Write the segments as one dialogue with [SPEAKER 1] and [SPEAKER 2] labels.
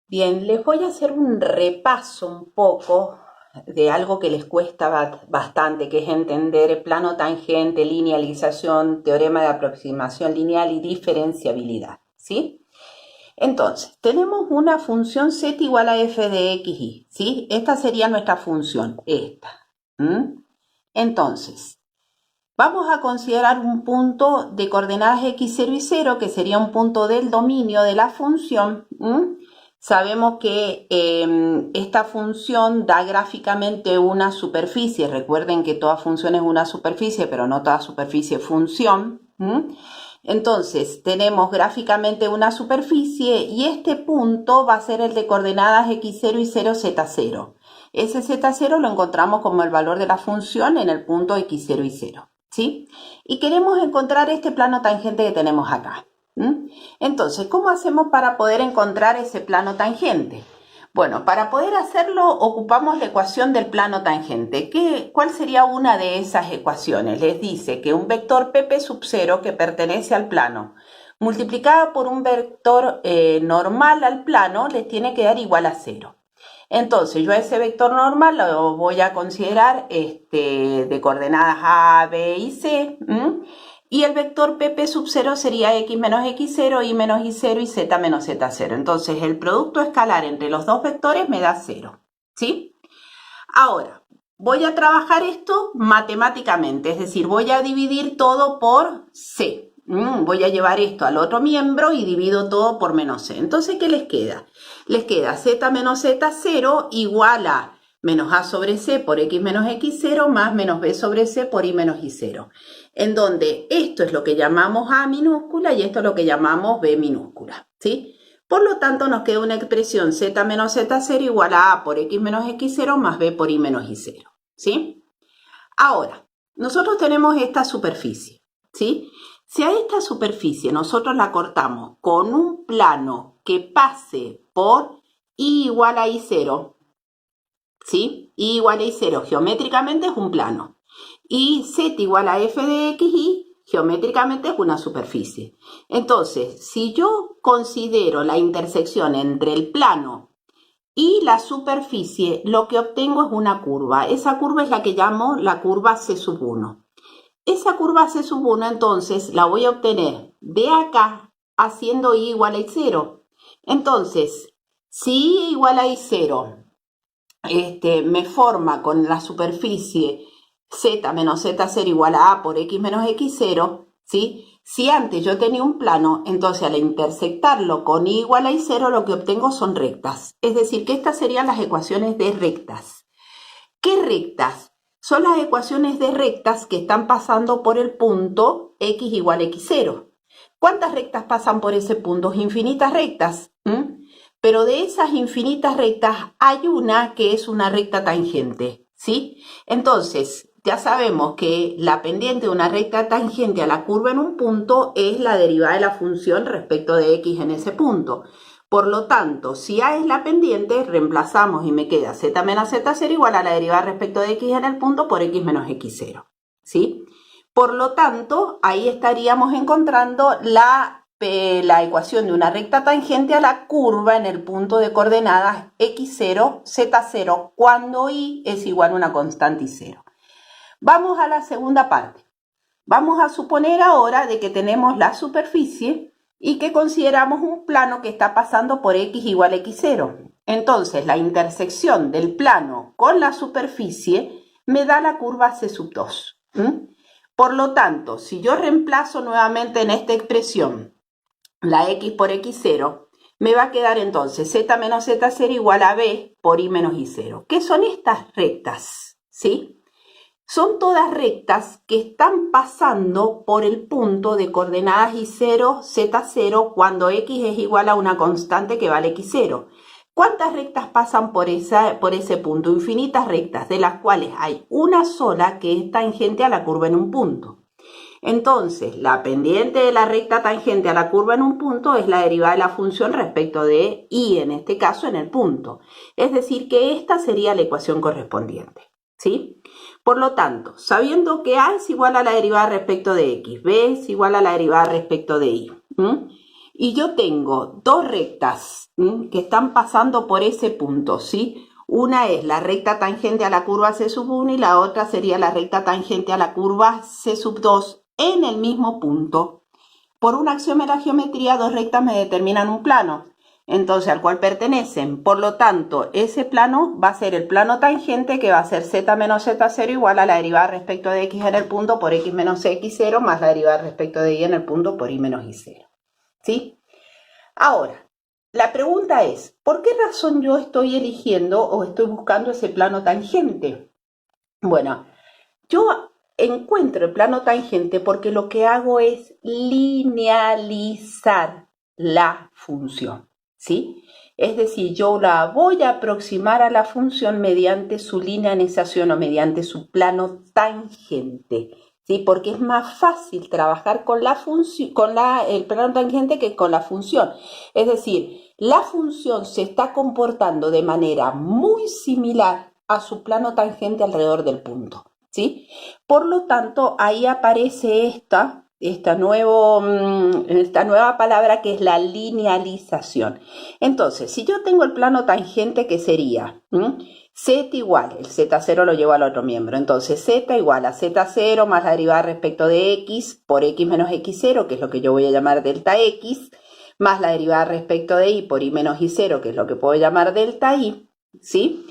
[SPEAKER 1] Bien, les voy a hacer un repaso un poco de algo que les cuesta bastante, que es entender plano tangente, linealización, teorema de aproximación lineal y diferenciabilidad, ¿sí? Entonces, tenemos una función z igual a f de x, y, ¿sí? Esta sería nuestra función, esta. Entonces, vamos a considerar un punto de coordenadas x0 y 0, que sería un punto del dominio de la función. Sabemos que esta función da gráficamente una superficie. Recuerden que toda función es una superficie, pero no toda superficie es función. Entonces, tenemos gráficamente una superficie y este punto va a ser el de coordenadas x0 y 0, z0. Ese z0 lo encontramos como el valor de la función en el punto x0 y 0. ¿Sí? Y queremos encontrar este plano tangente que tenemos acá. Entonces, ¿cómo hacemos para poder encontrar ese plano tangente? Bueno, para poder hacerlo ocupamos la ecuación del plano tangente. ¿Cuál sería una de esas ecuaciones? Les dice que un vector pp sub 0 que pertenece al plano multiplicada por un vector normal al plano les tiene que dar igual a 0. Entonces, yo a ese vector normal lo voy a considerar de coordenadas A, B y C. Y el vector pp sub 0 sería x menos x0, y menos y0 y z menos z0. Entonces, el producto escalar entre los dos vectores me da 0. ¿Sí? Ahora, voy a trabajar esto matemáticamente, es decir, voy a dividir todo por c. Voy a llevar esto al otro miembro y divido todo por menos c. Entonces, ¿qué les queda? Les queda z menos z0 igual a menos a sobre c por x menos x0 más menos b sobre c por y menos y0. En donde esto es lo que llamamos a minúscula y esto es lo que llamamos b minúscula. ¿Sí? Por lo tanto, nos queda una expresión z menos z0 igual a por x menos x0 más b por y menos y0. ¿Sí? Ahora, nosotros tenemos esta superficie. ¿Sí? Si a esta superficie nosotros la cortamos con un plano que pase por y igual a y0, ¿sí? Y igual a y0 geométricamente es un plano. Y z igual a f de x, y geométricamente es una superficie. Entonces, si yo considero la intersección entre el plano y la superficie, lo que obtengo es una curva. Esa curva es la que llamo la curva C sub 1. Esa curva C sub 1, entonces, la voy a obtener de acá haciendo y igual a y0. Entonces, si y igual a y0 me forma con la superficie z menos z0 igual a por x menos x0, ¿sí? Si antes yo tenía un plano, entonces al intersectarlo con y igual a y0 lo que obtengo son rectas. Es decir, que estas serían las ecuaciones de rectas. ¿Qué rectas? Son las ecuaciones de rectas que están pasando por el punto x igual a x0. ¿Cuántas rectas pasan por ese punto? Infinitas rectas. Pero de esas infinitas rectas hay una que es una recta tangente, ¿sí? Entonces, ya sabemos que la pendiente de una recta tangente a la curva en un punto es la derivada de la función respecto de x en ese punto. Por lo tanto, si a es la pendiente, reemplazamos y me queda z menos z0 igual a la derivada respecto de x en el punto por x menos x0, ¿sí? Por lo tanto, ahí estaríamos encontrando la ecuación de una recta tangente a la curva en el punto de coordenadas x0, z0, cuando y es igual a una constante y 0. Vamos a la segunda parte. Vamos a suponer ahora de que tenemos la superficie y que consideramos un plano que está pasando por x igual a x0. Entonces, la intersección del plano con la superficie me da la curva C sub 2. Por lo tanto, si yo reemplazo nuevamente en esta expresión la x por x0, me va a quedar entonces z menos z0 igual a b por y menos y0. ¿Qué son estas rectas? ¿Sí? Son todas rectas que están pasando por el punto de coordenadas y0, z0, cuando x es igual a una constante que vale x0. ¿Cuántas rectas pasan por ese punto? Infinitas rectas, de las cuales hay una sola que es tangente a la curva en un punto. Entonces, la pendiente de la recta tangente a la curva en un punto es la derivada de la función respecto de y, en este caso, en el punto. Es decir, que esta sería la ecuación correspondiente, ¿sí? Por lo tanto, sabiendo que a es igual a la derivada respecto de x, b es igual a la derivada respecto de y, y yo tengo dos rectas que están pasando por ese punto, ¿sí? Una es la recta tangente a la curva C1 y la otra sería la recta tangente a la curva C2 en el mismo punto. Por un axioma de la geometría, dos rectas me determinan un plano, entonces al cual pertenecen. Por lo tanto, ese plano va a ser el plano tangente, que va a ser z menos z0 igual a la derivada respecto de x en el punto por x menos x0 más la derivada respecto de y en el punto por y menos y0. ¿Sí? Ahora, la pregunta es, ¿por qué razón yo estoy eligiendo o estoy buscando ese plano tangente? Bueno, yo encuentro el plano tangente porque lo que hago es linealizar la función, ¿sí? Es decir, yo la voy a aproximar a la función mediante su linealización o mediante su plano tangente, ¿sí? Porque es más fácil trabajar con la función, el plano tangente que con la función. Es decir, la función se está comportando de manera muy similar a su plano tangente alrededor del punto, ¿sí? Por lo tanto, ahí aparece esta nueva palabra que es la linealización. Entonces, si yo tengo el plano tangente, ¿qué sería? Z igual, el Z0 lo llevo al otro miembro, entonces Z igual a Z0 más la derivada respecto de X por X menos X0, que es lo que yo voy a llamar delta X, más la derivada respecto de Y por Y menos Y0, que es lo que puedo llamar delta Y, ¿sí?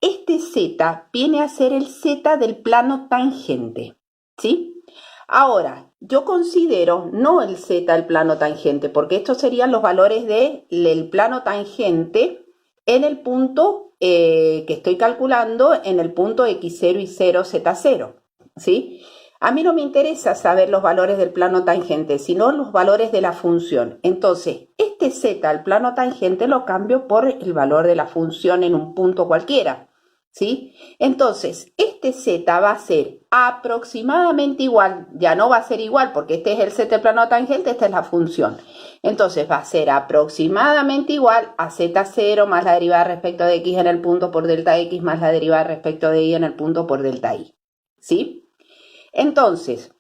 [SPEAKER 1] Este Z viene a ser el Z del plano tangente, ¿sí? Ahora, yo considero no el Z del plano tangente, porque estos serían los valores del plano tangente en el punto que estoy calculando, en el punto X0 y 0, Z0, ¿sí? A mí no me interesa saber los valores del plano tangente, sino los valores de la función. Entonces, este Z al plano tangente lo cambio por el valor de la función en un punto cualquiera, ¿sí? Entonces, este Z va a ser aproximadamente igual, ya no va a ser igual porque este es el Z del plano tangente, esta es la función. Entonces va a ser aproximadamente igual a Z0 más la derivada respecto de X en el punto por delta X más la derivada respecto de Y en el punto por delta Y, ¿sí? Entonces,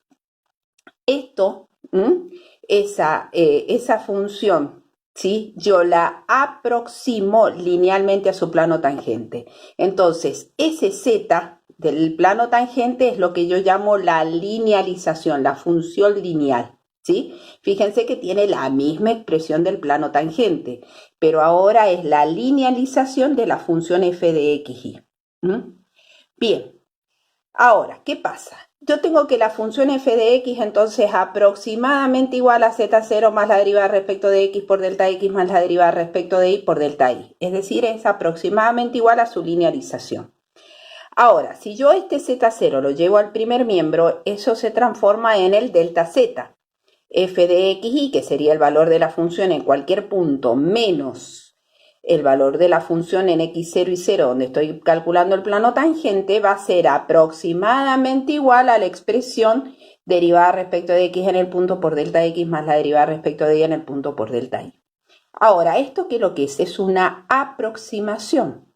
[SPEAKER 1] esa función, ¿sí? Yo la aproximo linealmente a su plano tangente. Entonces, ese Z del plano tangente es lo que yo llamo la linealización, la función lineal, ¿sí? Fíjense que tiene la misma expresión del plano tangente, pero ahora es la linealización de la función f de xy. Bien. Ahora, ¿qué pasa? Yo tengo que la función f de x entonces aproximadamente igual a z0 más la derivada respecto de x por delta x más la derivada respecto de y por delta y. Es decir, es aproximadamente igual a su linealización. Ahora, si yo este z0 lo llevo al primer miembro, eso se transforma en el delta z. F de xy, que sería el valor de la función en cualquier punto, menos el valor de la función en x0 y 0, donde estoy calculando el plano tangente, va a ser aproximadamente igual a la expresión derivada respecto de x en el punto por delta x más la derivada respecto de y en el punto por delta y. Ahora, ¿esto qué es lo que es? Es una aproximación.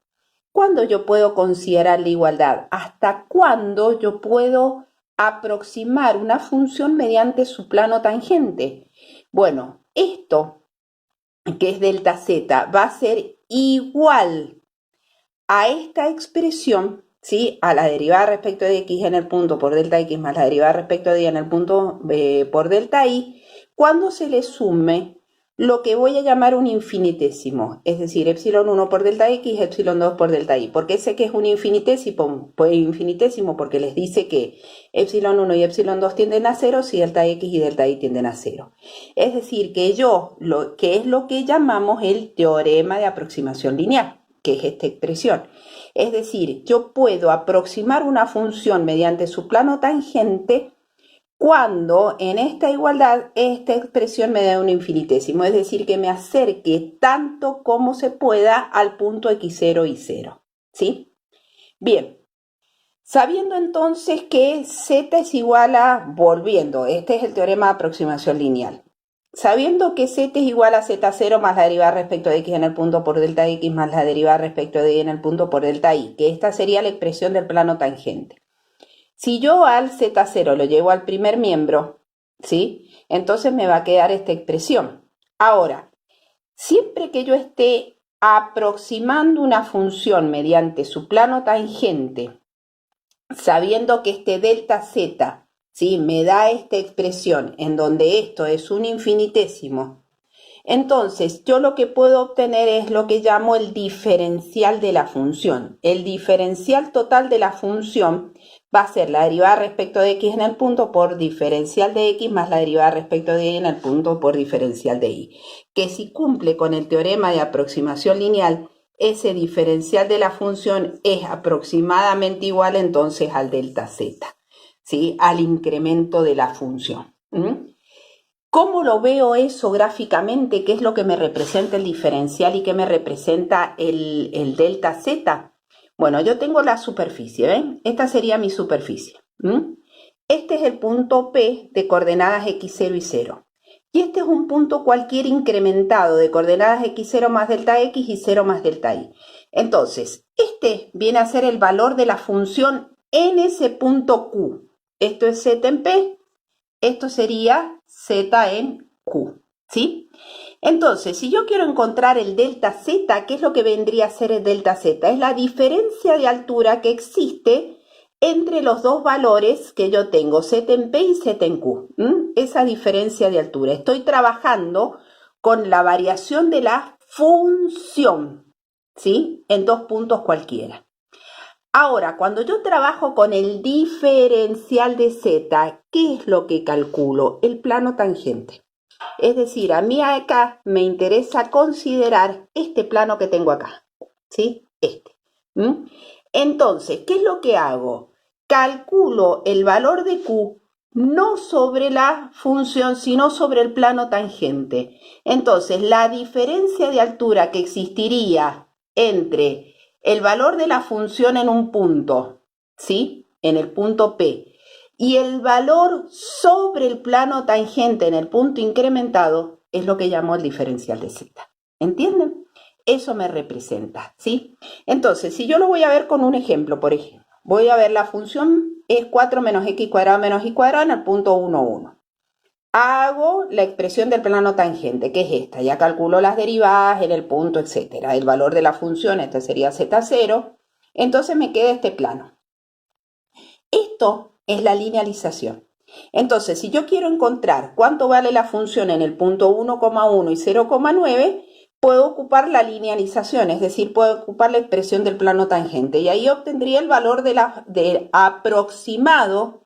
[SPEAKER 1] ¿Cuándo yo puedo considerar la igualdad? ¿Hasta cuándo yo puedo aproximar una función mediante su plano tangente? Bueno, esto que es delta z, va a ser igual a esta expresión, ¿sí? A la derivada respecto de x en el punto por delta x más la derivada respecto de y en el punto por delta y, cuando se le sume lo que voy a llamar un infinitésimo, es decir, epsilon 1 por delta x, epsilon 2 por delta y. ¿Por qué sé que es un infinitésimo? Pues infinitésimo porque les dice que epsilon 1 y epsilon 2 tienden a 0 si delta x y delta y tienden a 0. Es decir, que que es lo que llamamos el teorema de aproximación lineal, que es esta expresión. Es decir, yo puedo aproximar una función mediante su plano tangente cuando en esta igualdad esta expresión me da un infinitésimo, es decir, que me acerque tanto como se pueda al punto x0 y 0, ¿sí? Bien, sabiendo entonces que z es igual a, volviendo, este es el teorema de aproximación lineal, sabiendo que z es igual a z0 más la derivada respecto de x en el punto por delta x más la derivada respecto de y en el punto por delta y, que esta sería la expresión del plano tangente. Si yo al z0 lo llevo al primer miembro, ¿sí? Entonces me va a quedar esta expresión. Ahora, siempre que yo esté aproximando una función mediante su plano tangente, sabiendo que este delta z, ¿sí?, me da esta expresión en donde esto es un infinitésimo, entonces yo lo que puedo obtener es lo que llamo el diferencial de la función. El diferencial total de la función va a ser la derivada respecto de x en el punto por diferencial de x más la derivada respecto de y en el punto por diferencial de y. Que si cumple con el teorema de aproximación lineal, ese diferencial de la función es aproximadamente igual entonces al delta z, ¿sí?, al incremento de la función. ¿Cómo lo veo eso gráficamente? ¿Qué es lo que me representa el diferencial y qué me representa el delta z? Bueno, yo tengo la superficie, ¿ven? Esta sería mi superficie. Este es el punto P de coordenadas x0 y 0. Y este es un punto cualquiera incrementado de coordenadas x0 más delta x y 0 más delta y. Entonces, este viene a ser el valor de la función en ese punto Q. Esto es z en P, esto sería z en Q, ¿sí? Entonces, si yo quiero encontrar el delta z, ¿qué es lo que vendría a ser el delta z? Es la diferencia de altura que existe entre los dos valores que yo tengo, z en P y z en Q. Esa diferencia de altura. Estoy trabajando con la variación de la función, ¿sí?, en dos puntos cualquiera. Ahora, cuando yo trabajo con el diferencial de z, ¿qué es lo que calculo? El plano tangente. Es decir, a mí acá me interesa considerar este plano que tengo acá, ¿sí? Este. Entonces, ¿qué es lo que hago? Calculo el valor de Q no sobre la función, sino sobre el plano tangente. Entonces, la diferencia de altura que existiría entre el valor de la función en un punto, ¿sí?, en el punto P, y el valor sobre el plano tangente en el punto incrementado es lo que llamo el diferencial de z. ¿Entienden? Eso me representa, ¿sí? Entonces, si yo lo voy a ver con un ejemplo, por ejemplo, voy a ver la función es 4 menos x cuadrado menos y cuadrado en el punto 1, 1. Hago la expresión del plano tangente, que es esta. Ya calculo las derivadas en el punto, etc. El valor de la función, este sería z0. Entonces me queda este plano. Esto es la linealización. Entonces, si yo quiero encontrar cuánto vale la función en el punto 1,1 y 0,9, puedo ocupar la linealización, es decir, puedo ocupar la expresión del plano tangente. Y ahí obtendría el valor del aproximado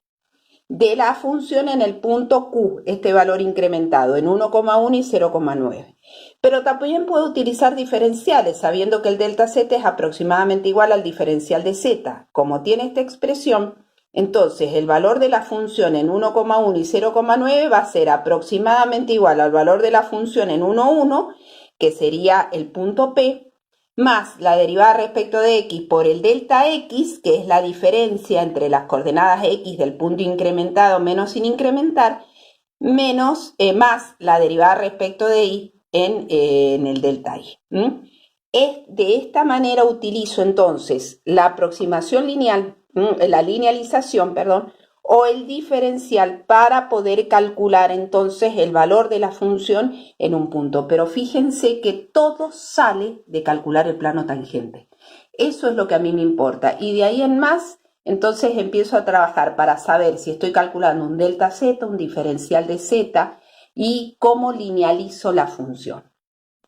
[SPEAKER 1] de la función en el punto Q, este valor incrementado en 1,1 y 0,9. Pero también puedo utilizar diferenciales, sabiendo que el delta z es aproximadamente igual al diferencial de z. Como tiene esta expresión, entonces el valor de la función en 1,1 y 0,9 va a ser aproximadamente igual al valor de la función en 1,1, que sería el punto P, más la derivada respecto de x por el delta x, que es la diferencia entre las coordenadas x del punto incrementado menos sin incrementar, menos, más la derivada respecto de y en el delta y. De esta manera utilizo entonces la aproximación lineal, la linealización, perdón, o el diferencial para poder calcular entonces el valor de la función en un punto. Pero fíjense que todo sale de calcular el plano tangente. Eso es lo que a mí me importa. Y de ahí en más, entonces empiezo a trabajar para saber si estoy calculando un delta z, un diferencial de z y cómo linealizo la función.